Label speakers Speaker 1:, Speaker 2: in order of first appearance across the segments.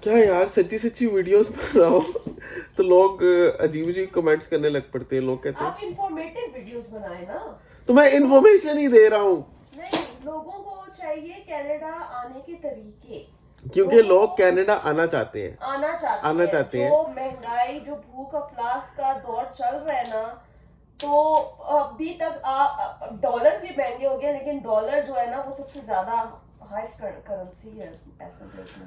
Speaker 1: क्या यार, सच्ची सच्ची वीडियोस बनाओ तो लोग अजीब अजीब कमेंट्स करने लग पड़ते हैं। लोग कहते हैं
Speaker 2: आप इंफॉर्मेटिव वीडियोस बनाए ना।
Speaker 1: तो मैं इन्फॉर्मेशन ही दे रहा हूँ,
Speaker 2: नहीं, लोगों को चाहिए कनाडा आने के तरीके।
Speaker 1: क्योंकि लोग कनाडा आना चाहते हैं।
Speaker 2: आना चाहते हैं। जो महंगाई, जो भूख अफलास का दौर चल रहा है ना, तो अभी तक डॉलर भी महंगे हो गए, लेकिन डॉलर जो है ना वो सबसे ज्यादा हाईएस्ट करेंसी है एज कम्पेयर टू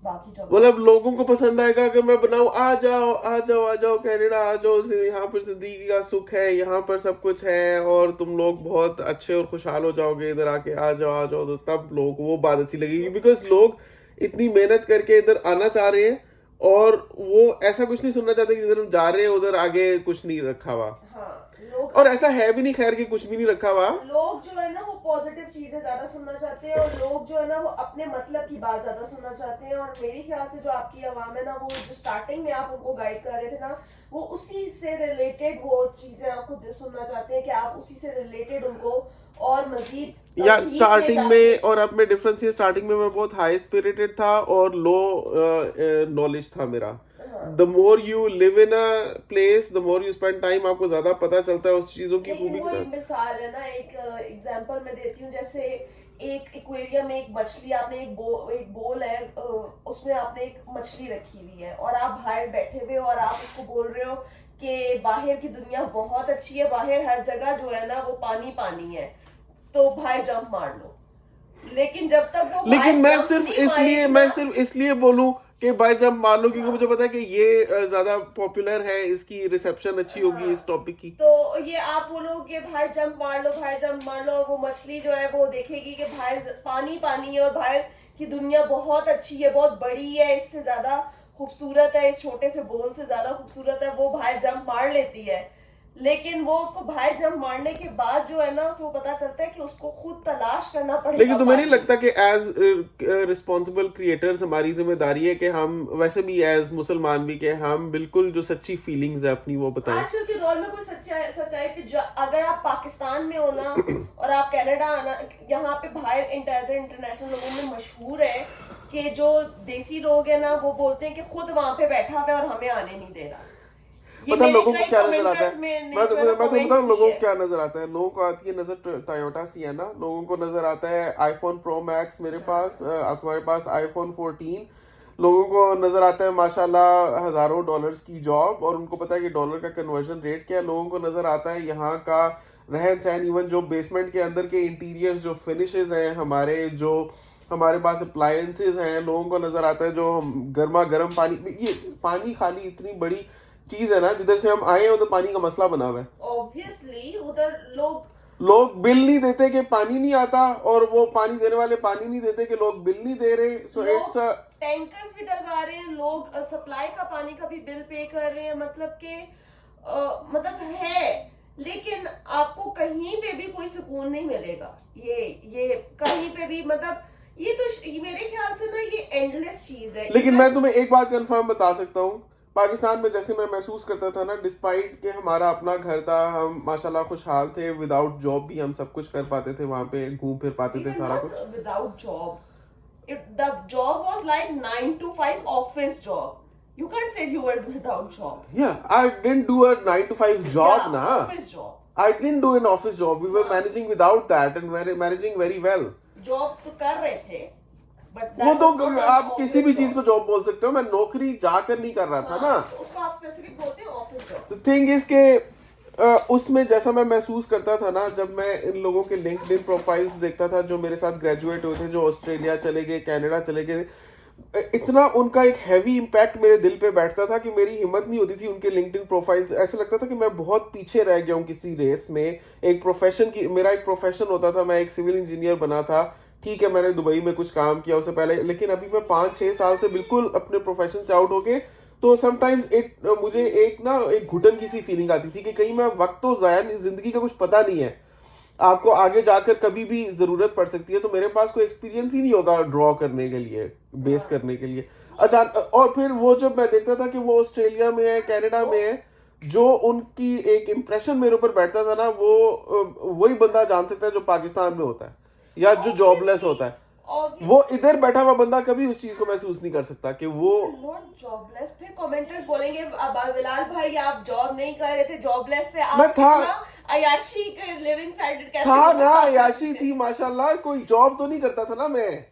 Speaker 2: बाकी जगह।
Speaker 1: मतलब लोगों को पसंद आएगा अगर मैं बनाऊं, आ जाओ आ जाओ आ जाओ कनाडा आ जाओ, यहाँ पर जिंदगी का सुख है, यहाँ पर सब कुछ है और तुम लोग बहुत अच्छे और खुशहाल हो जाओगे इधर आके, आ जाओ, तो तब लोग वो बात अच्छी लगेगी। बिकॉज लोग इतनी मेहनत करके इधर आना चाह रहे हैं और वो ऐसा कुछ नहीं सुनना चाहते कि इधर हम जा रहे हैं उधर आगे कुछ नहीं रखा हुआ।
Speaker 2: हाँ, लोग,
Speaker 1: और ऐसा है भी नहीं खैर कि कुछ भी नहीं रखा हुआ।
Speaker 2: लोग जो है ना वो पॉजिटिव चीजें ज्यादा सुनना चाहते हैं, और लोग जो है ना वो अपने मतलब की बात ज्यादा सुनना चाहते हैं। और मेरे ख्याल से जो आपकी आवाम है ना, वो जो स्टार्टिंग में आप उनको गाइड कर रहे थे ना, वो उसी से रिलेटेड वो चीजें आपको सुनना चाहते हैं कि आप उसी से रिलेटेड उनको और मजीद
Speaker 1: यार स्टार्टिंग में और अब में डिफरेंस ये, स्टार्टिंग में मैं बहुत हाई स्पिरिटेड था और लो नॉलेज था मेरा। The more you live in a place, the more you spend time, आपको ज्यादा पता चलता है उस चीजों की खूबी के साथ।
Speaker 2: मिसाल है ना, एक एग्जांपल मैं देती हूँ। जैसे एक एक्वेरियम में एक मछली, आपने एक बोल है, उसमें आपने एक मछली रखी हुई है और आप बाहर बैठे हुए हो और आप उसको बोल रहे हो कि बाहर की दुनिया बहुत अच्छी है, बाहर हर जगह जो है ना वो पानी पानी है, तो बाहर जंप मार लो। लेकिन जब तक वो
Speaker 1: लेकिन मैं सिर्फ इसलिए बोलूं कि भाई जब मान लो, क्योंकि मुझे पता है कि ये ज्यादा पॉपुलर है, इसकी रिसेप्शन अच्छी होगी इस टॉपिक की।
Speaker 2: तो ये आप बोलो कि बाहर जंप मार लो, बाहर जंप मार लो, वो मछली जो है वो देखेगी कि बाहर पानी पानी है और बाहर की दुनिया बहुत अच्छी है, बहुत बड़ी है, इससे ज्यादा खूबसूरत है, इस छोटे से बोल से ज्यादा खूबसूरत है। वो बाहर जंप मार लेती है, लेकिन वो उसको बाहर जंप मारने के बाद जो है ना उसको पता चलता है कि उसको खुद तलाश करना पड़ेगा।
Speaker 1: लेकिन तुम्हें नहीं लगता कि एज रिस्पॉन्सिबल क्रिएटर्स हमारी जिम्मेदारी है कि हम, वैसे भी एज मुसलमान भी, के हम बिल्कुल जो सच्ची फीलिंग्स है अपनी वो बताएं।
Speaker 2: आजकल के दौर में कोई सच्चाई पे अगर आप पाकिस्तान में हो ना और आप कनाडा आना, यहाँ पे बाहर इंटरनेशनल लोगों में मशहूर है कि जो देसी लोग हैं ना वो बोलते हैं कि खुद वहां पे बैठा हुआ है और हमें आने नहीं दे रहा।
Speaker 1: पता लोगों को क्या नजर आता है? मैं तुम्हें बताऊं लोगों को क्या नजर आता है। लोगों को आती है नजर टोयोटा सिएना, लोगों को नजर आता है आईफोन प्रो मैक्स मेरे पास, तुम्हारे पास आईफोन 14, लोगों को नजर आता है माशाल्लाह हजारों डॉलर्स की जॉब, और उनको पता है कि डॉलर का कन्वर्जन रेट क्या है। लोगों को नजर आता है यहाँ का रहन सहन, इवन जो बेसमेंट के अंदर के इंटीरियर्स, जो फिनिशेस हैं हमारे, जो हमारे पास अप्लायंसेज हैं। लोगों को नजर आता है जो हम गर्मा गर्म पानी, ये पानी खाली इतनी बड़ी चीज है ना, जिधर से हम आए हैं उधर पानी का मसला बना हुआ है।
Speaker 2: ऑब्वियसली उधर
Speaker 1: लोग बिल नहीं देते कि पानी नहीं आता, और वो पानी देने वाले पानी नहीं देते कि लोग बिल नहीं दे रहे। सो इट्स
Speaker 2: टैंकर्स भी डलवा रहे हैं, लोग सप्लाई का पानी का भी बिल पे कर रहे हैं, मतलब के मतलब है, लेकिन आपको कहीं पे भी कोई सुकून नहीं मिलेगा। ये कहीं पे भी, मतलब ये तो मेरे ख्याल से ना ये एंडलेस चीज है।
Speaker 1: लेकिन मैं तुम्हें एक बात कंफर्म बता सकता हूँ, पाकिस्तान में जैसे मैं महसूस करता था ना, डिस्पाइट के हमारा अपना घर था, हम माशाल्लाह खुशहाल थे, विदाउट जॉब भी हम सब कुछ कर पाते थे, वहां पे घूम फिर पाते थे सारा कुछ।
Speaker 2: Without job, the job was like 9 to 5 office job. You can't say you were without job.
Speaker 1: Yeah, I didn't do a 9 to 5 job,
Speaker 2: Yeah,
Speaker 1: na.
Speaker 2: office job.
Speaker 1: I didn't do an office job. We were managing without that and managing very well.
Speaker 2: Job तो कर रहे थे, but
Speaker 1: वो तो आप किसी भी चीज को जॉब बोल सकते हो। मैं नौकरी जाकर नहीं कर रहा था ना,
Speaker 2: तो उसको आप स्पेसिफिक बोलते हैं office job.
Speaker 1: The thing is के उसमें जैसा मैं महसूस करता था ना, जब मैं इन लोगों के लिंक्डइन प्रोफाइल्स देखता था जो मेरे साथ ग्रेजुएट हुए थे, जो ऑस्ट्रेलिया चले गए, कनाडा चले गए, इतना उनका एक हैवी इम्पैक्ट मेरे दिल पे बैठता था कि मेरी हिम्मत नहीं होती थी उनके लिंक्डइन प्रोफाइल्स, ऐसा लगता था कि मैं बहुत पीछे रह गया हूँ किसी रेस में। एक प्रोफेशन की, मेरा एक प्रोफेशन होता था, मैं एक सिविल इंजीनियर बना था, ठीक है मैंने दुबई में कुछ काम किया उससे पहले, लेकिन अभी मैं 5-6 साल से बिल्कुल अपने प्रोफेशन से आउट होके, तो समटाइम्स मुझे एक घुटन की सी फीलिंग आती थी कि कहीं मैं, वक्त तो जाया नहीं, जिंदगी का कुछ पता नहीं है, आपको आगे जाकर कभी भी जरूरत पड़ सकती है, तो मेरे पास कोई एक्सपीरियंस ही नहीं होगा ड्रॉ करने के लिए, बेस करने के लिए। और फिर वो जब मैं देखता था कि वो ऑस्ट्रेलिया में है, कनाडा में है, जो उनकी एक इम्प्रेशन मेरे ऊपर बैठता था ना, वो वही बंदा जान सकता है जो पाकिस्तान में होता है या जो जॉबलेस होता है।
Speaker 2: Obviously,
Speaker 1: वो इधर बैठा हुआ बंदा कभी उस चीज को महसूस नहीं कर सकता कि वो
Speaker 2: नॉट जॉबलेस। फिर कमेंटर्स बोलेंगे अब बिलाल भाई आप जॉब नहीं कर रहे थे, जॉबलेस से
Speaker 1: मैं
Speaker 2: आप
Speaker 1: था।
Speaker 2: इतना अयाशी के लिविंग स्टैंडर्ड कैसे
Speaker 1: था
Speaker 2: बता
Speaker 1: ना,
Speaker 2: सकते
Speaker 1: याशी
Speaker 2: थे?
Speaker 1: थी माशाल्लाह, कोई जॉब तो नहीं करता था ना मैं।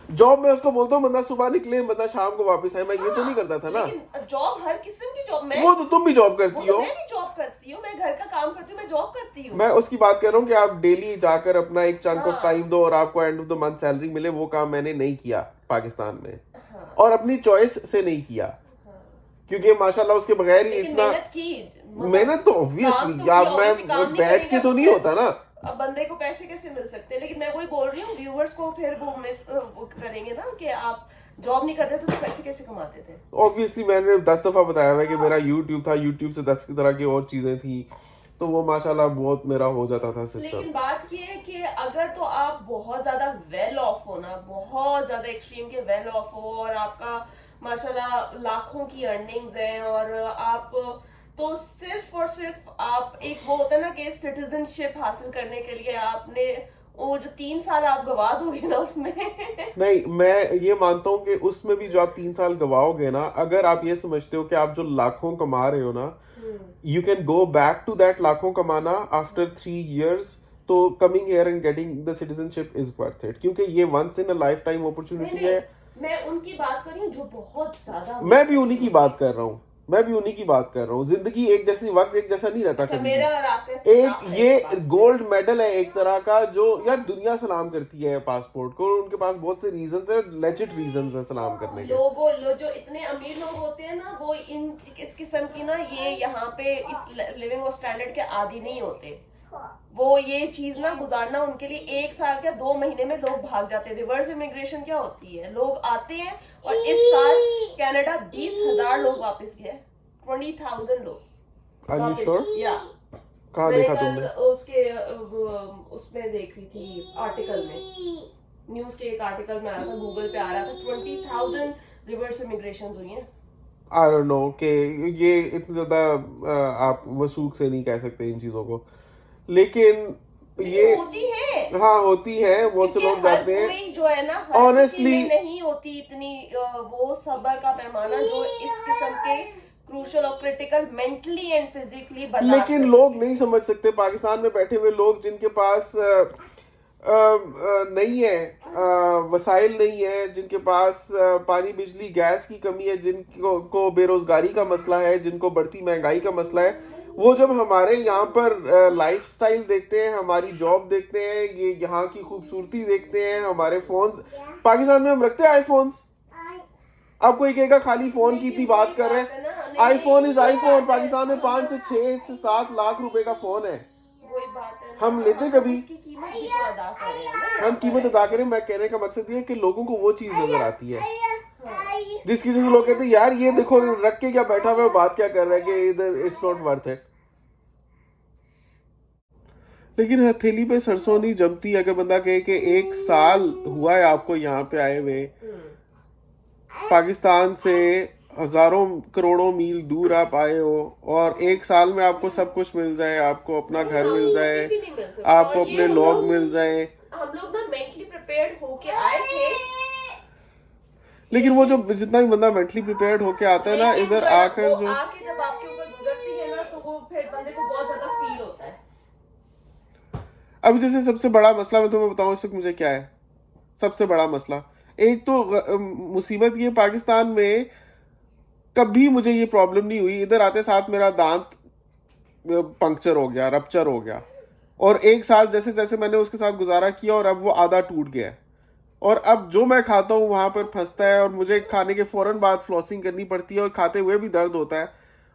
Speaker 1: जॉब में उसको बोलता हूँ बंदा सुबह निकले बंदा शाम को वापस आए, मैं ये तो नहीं करता था ना।
Speaker 2: लेकिन जॉब हर किस्म की जॉब, मैं
Speaker 1: वो तो तुम भी जॉब
Speaker 2: वो
Speaker 1: करती
Speaker 2: तो
Speaker 1: हो।
Speaker 2: मैं भी जॉब करती हूँ, मैं घर का काम करती हूँ, मैं जॉब करती हूँ।
Speaker 1: मैं उसकी बात कर रहा हूँ कि आप डेली जाकर अपना एक चंक ऑफ
Speaker 2: हाँ।
Speaker 1: टाइम दो और आपको end of the month salary मिले, वो काम मैंने नहीं किया पाकिस्तान में,
Speaker 2: हाँ,
Speaker 1: और अपनी चॉइस से नहीं किया,
Speaker 2: हाँ।
Speaker 1: क्योंकि माशाल्लाह उसके बगैर ही
Speaker 2: लेकिन
Speaker 1: इतना
Speaker 2: मेहनत की, मतलब
Speaker 1: मेहनत तो
Speaker 2: काम
Speaker 1: ऑब्वियसली
Speaker 2: तो
Speaker 1: आप
Speaker 2: किया,
Speaker 1: मैं
Speaker 2: obviously काम नहीं
Speaker 1: बैठ के
Speaker 2: करेगा
Speaker 1: तो नहीं
Speaker 2: फिर
Speaker 1: होता ना।
Speaker 2: अब बंदे को पैसे कैसे मिल सकते हैं? लेकिन मैं वही बोल रही हूँ, व्यूअर्स को फिर वो मिस वो करेंगे ना कि आप जॉब नहीं करते तो पैसे कैसे कमाते थे?
Speaker 1: ऑब्वियसली मैंने 10 दफा बताया हुआ है कि मेरा यूट्यूब था, यूट्यूब से 10 की तरह की और चीजें थी, तो वो माशाल्लाह बहुत मेरा हो जाता था सिस्टम।
Speaker 2: लेकिन बात ये है कि अगर तो आप बहुत ज्यादा वेल ऑफ हो ना, बहुत ज्यादा एक्सट्रीम के वेल ऑफ हो और आपका माशाल्लाह लाखों की अर्निंग्स है, और आप तो सिर्फ और सिर्फ आप एक वो होता है ना कि सिटीजनशिप हासिल करने के लिए आपने वो जो 3 साल आप गवा दोगे ना उसमें
Speaker 1: नहीं, मैं ये मानता हूँ कि उसमें भी जो आप 3 साल गवाओगे ना, अगर आप ये समझते हो कि आप जो लाखों कमा रहे हो ना, you can go back to that लाखों कमाना आफ्टर 3 years, तो coming here and getting the citizenship is worth it, क्योंकि ये once in a life time opportunity है।
Speaker 2: मैं उनकी बात कर रही हूँ जो बहुत ज्यादा,
Speaker 1: मैं भी उन्हीं की बात कर रहा हूँ, मैं भी उन्हीं की बात कर रहा हूँ। जिंदगी एक जैसी, वक्त एक जैसा नहीं रहता
Speaker 2: अच्छा,
Speaker 1: कभी
Speaker 2: मेरा
Speaker 1: भी।
Speaker 2: और आपका
Speaker 1: एक
Speaker 2: इख्तिलाफ है
Speaker 1: ये
Speaker 2: इस बात पे।
Speaker 1: गोल्ड मेडल है एक तरह का, जो यार दुनिया सलाम करती है पासपोर्ट को, और उनके पास बहुत से रीजंस है, लेजिट रीजंस है सलाम करने के।
Speaker 2: जो इतने अमीर लोग होते हैं ना, वो इस किस्म की ना, ये यहाँ पे इस लिविंग स्टैंडर्ड के आदी नहीं होते। वो ये चीज ना गुजारना उनके लिए 1 साल क्या 2 महीने में लोग भाग जाते हैं। रिवर्स इमिग्रेशन क्या होती है? लोग आते हैं और इस साल कनाडा 20,000 लोग वापस गए, 20,000 लोग
Speaker 1: Are you
Speaker 2: वापस।
Speaker 1: sure?
Speaker 2: या
Speaker 1: कहाँ
Speaker 2: मैंने
Speaker 1: देखा
Speaker 2: कल
Speaker 1: तुमने?
Speaker 2: उसके उसमें देख रही थी आर्टिकल में, न्यूज के एक आर्टिकल में आया था, गूगल पे आ रहा था, 20,000 रिवर्स इमिग्रेशन हुई हैं।
Speaker 1: आई डोंट नो कि ये इतनी ज्यादा आप वसूख से नहीं कह सकते इन चीजों को, लेकिन ये
Speaker 2: होती है,
Speaker 1: हाँ होती है, बहुत से
Speaker 2: क्योंकि
Speaker 1: लोग
Speaker 2: हर
Speaker 1: जाते हैं।
Speaker 2: कोई जो है ना, हर किसी
Speaker 1: Honestly-
Speaker 2: में नहीं होती इतनी वो सब्र का पैमाना जो इस किस्म के क्रूशल और क्रिटिकल मेंटली एंड फिजिकली बर्दाश्त
Speaker 1: लेकिन
Speaker 2: कर
Speaker 1: लोग
Speaker 2: सके।
Speaker 1: नहीं समझ सकते, पाकिस्तान में बैठे हुए लोग जिनके पास नहीं है, वसाइल नहीं है, जिनके पास पानी बिजली गैस की कमी है, जिनको को बेरोजगारी का मसला है, जिनको बढ़ती महंगाई का मसला है, वो जब हमारे यहाँ पर लाइफस्टाइल देखते हैं, हमारी जॉब देखते हैं, ये यहाँ की खूबसूरती देखते हैं, हमारे फोन्स, पाकिस्तान में हम रखते हैं आईफोन्स। आप कोई कहेगा खाली फोन की इतनी बात कर रहे हैं, आईफोन इज आईफोन। पाकिस्तान में 5 से 6 से 7 लाख रुपए का फोन है,
Speaker 2: वही बात है ना,
Speaker 1: हम लेते कभी?
Speaker 2: उसकी कीमत भी तो अदा कर रहे हैं ना।
Speaker 1: हम कीमत अदा करें। मैं कहने का मकसद ये है कि लोगों को वो चीज नजर आती है जिस किसी से लोग कहते हैं यार ये देखो रख के क्या बैठा हुआ है, बात क्या कर रहा है, कि इधर इट्स नॉट वर्थ इट। लेकिन हथेली पे सरसों नहीं जमती अगर बंदा कहे कि 1 साल हुआ है आपको यहाँ पे आए हुए, पाकिस्तान से हजारों करोड़ों मील दूर आप आए हो, और 1 साल में आपको सब कुछ मिल जाए, आपको अपना घर मिल जाए,
Speaker 2: भी नहीं मिल सकता।
Speaker 1: आपको
Speaker 2: और ये
Speaker 1: अपने
Speaker 2: हम
Speaker 1: लोग मिल जाए।
Speaker 2: हम लोग ना मेंटली प्रिपेयर्ड होके आए थे,
Speaker 1: लेकिन वो जो जितना भी बंदा मेंटली प्रिपेयर्ड होके आता है ना,
Speaker 2: लेकिन
Speaker 1: इधर
Speaker 2: वो
Speaker 1: आकर जो
Speaker 2: आके जब आपके ऊपर गुजरती है ना, तो वो फिर बंदे को बहुत ज्यादा फील होता है।
Speaker 1: अभी जैसे सबसे बड़ा मसला मैं तुम्हें बताऊं इस वक्त मुझे क्या है, सबसे बड़ा मसला एक तो मुसीबत ये पाकिस्तान में कभी मुझे ये प्रॉब्लम नहीं हुई, इधर आते साथ मेरा दांत पंक्चर हो गया, रप्चर हो गया, और 1 साल जैसे जैसे मैंने उसके साथ गुजारा किया और अब वो आधा टूट गया है, और अब जो मैं खाता हूँ वहां पर फंसता है, और मुझे खाने के फौरन बाद फ्लॉसिंग करनी पड़ती है, और खाते हुए भी दर्द होता है,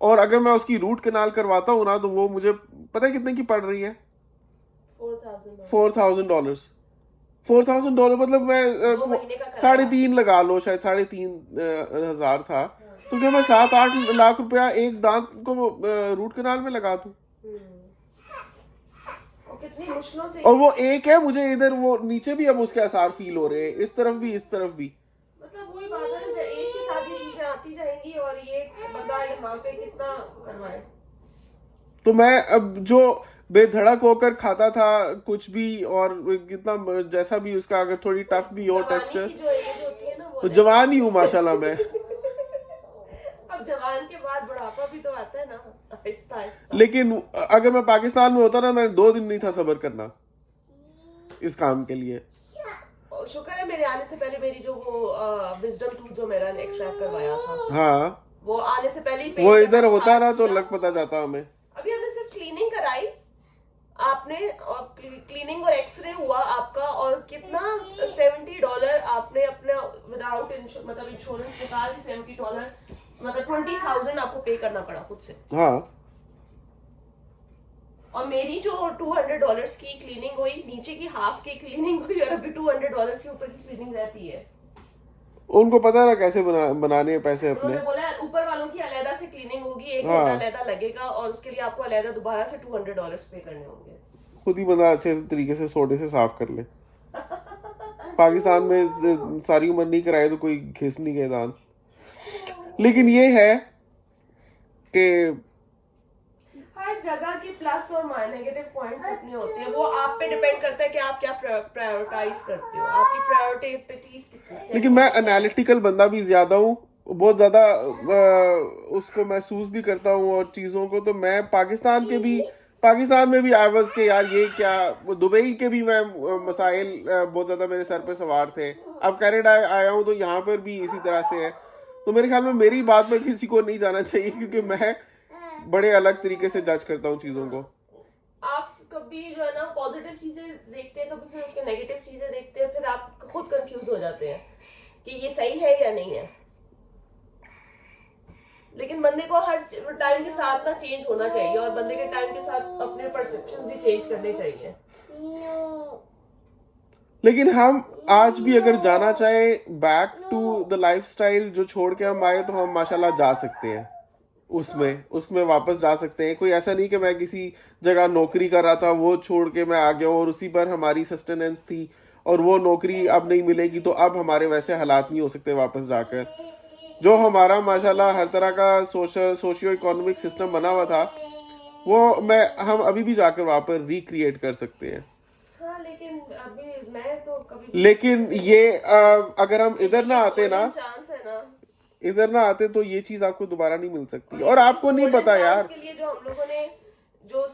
Speaker 1: और अगर मैं उसकी रूट कैनाल करवाता हूँ ना, तो वो मुझे पता है कितने की पड़ रही है? $4,000। $4,000 मतलब मैं
Speaker 2: 2 महीने का कराया।
Speaker 1: 3.5 लगा लो, शायद 3,500 था, तो क्या मैं 7-8 लाख रुपया एक दांत को रूट कैनाल में लगा दूं?
Speaker 2: और कितनी मुश्किलों से,
Speaker 1: और वो एक है, मुझे इधर वो नीचे भी अब उसके आसार फील हो रहे हैं, इस तरफ भी इस तरफ भी।
Speaker 2: मतलब वही बात है ना, एज के साथ ये चीजें आती जाएंगी, और ये बंदा यहाँ पे कितना करवाए।
Speaker 1: तो मैं अब जो बेधड़क होकर खाता था कुछ भी, और कितना जैसा भी उसका अगर थोड़ी टफ भी हो
Speaker 2: जवानी
Speaker 1: टेक्सचर,
Speaker 2: की जो एज होती है ना वो
Speaker 1: तो जवान ही हूँ माशाल्लाह मैं।
Speaker 2: अब जवान के बाद बुढ़ापा भी तो आता है ना, आहिस्ता आहिस्ता।
Speaker 1: लेकिन अगर मैं पाकिस्तान में होता ना, मैंने 2 दिन नहीं था सब्र करना इस काम के लिए।
Speaker 2: और शुक्र है मेरे आने से पहले मेरी जो वो विजडम टूथ जो मेरा एक्सट्रैक्ट करवाया था,
Speaker 1: हाँ,
Speaker 2: वो आने से पहले ही
Speaker 1: वो
Speaker 2: पेन
Speaker 1: इधर
Speaker 2: करना
Speaker 1: होता ना
Speaker 2: स्टार्ट
Speaker 1: तो
Speaker 2: किया।
Speaker 1: लग पता जाता हमें।
Speaker 2: अभी हमने सिर्फ क्लीनिंग कराई आपने, और क्लीनिंग और एक्सरे हुआ आपका, और कितना $70 आपने अपना विदाउट मतलब इंश्योरेंस निकाल के $70, मतलब 20,000 आपको पे करना पड़ा खुद से।
Speaker 1: हाँ,
Speaker 2: और मेरी जो $200 की क्लीनिंग हुई, नीचे की हाफ की क्लीनिंग हुई, और अभी $200 के ऊपर की क्लीनिंग रहती है।
Speaker 1: उनको पता ना कैसे बनाने हैं पैसे अपने।
Speaker 2: उन्होंने बोला ऊपर वालों की अलहदा से क्लीनिंग होगी, 1
Speaker 1: हाँ।
Speaker 2: घंटा अलहदा लगेगा, और उसके लिए आपको अलहदा दोबारा से $200 पे करने होंगे।
Speaker 1: खुद ही बंदा अच्छे तरीके से सोडे से साफ कर ले। पाकिस्तान में सारी उम्र नहीं कराए तो कोई घिस नहीं गए दांत। लेकिन ये है कि
Speaker 2: हर जगह के प्लस और नेगेटिव पॉइंट्स अपने होते हैं, वो आप पे डिपेंड करता है कि आप क्या प्रायोरिटाइज करते हो, आपकी प्रायोरिटीज कितनी है।
Speaker 1: लेकिन मैं एनालिटिकल बंदा भी ज्यादा हूँ, बहुत ज्यादा उसको महसूस भी करता हूँ और चीजों को। तो मैं पाकिस्तान में भी आई वाज के यार ये क्या, दुबई के भी मैं मसाइल बहुत ज्यादा मेरे सर पे सवार थे। अब कनाडा आया हूँ तो यहाँ पर भी इसी तरह से है। तो मेरे ख्याल में मेरी बात में किसी को नहीं जाना चाहिए, क्योंकि मैं बड़े अलग तरीके से जज करता हूँ चीजों को।
Speaker 2: आप कभी जो है ना पॉजिटिव चीजें देखते हैं, कभी फिर उसके नेगेटिव चीजें देखते हैं, फिर आप खुद कंफ्यूज हो जाते हैं कि ये सही है या नहीं है। लेकिन बंदे को हर टाइम के साथ ना चेंज होना चाहिए, और बंदे के टाइम के साथ अपने परसेप्शन भी चेंज करने चाहिए।
Speaker 1: लेकिन हम आज भी अगर जाना चाहे बैक टू द लाइफस्टाइल जो छोड़ के हम आए, तो हम माशाल्लाह जा सकते हैं, उसमें वापस जा सकते हैं। कोई ऐसा नहीं कि मैं किसी जगह नौकरी कर रहा था वो छोड़ के मैं आ गया हूँ और उसी पर हमारी सस्टेनेंस थी, और वो नौकरी अब नहीं मिलेगी तो अब हमारे वैसे हालात नहीं हो सकते वापस जाकर। जो हमारा माशाल्लाह हर तरह का सोशियो इकोनॉमिक सिस्टम बना हुआ था, वो हम अभी भी जाकर वहां पर रिक्रिएट कर सकते हैं।
Speaker 2: हाँ, लेकिन अभी मैं तो कभी,
Speaker 1: लेकिन ये अगर हम इधर ना आते ना,
Speaker 2: चांस है ना,
Speaker 1: इधर ना आते तो ये चीज आपको दोबारा नहीं मिल सकती, और आपको नहीं पता यार।
Speaker 2: के लिए जो हम लोगों ने जो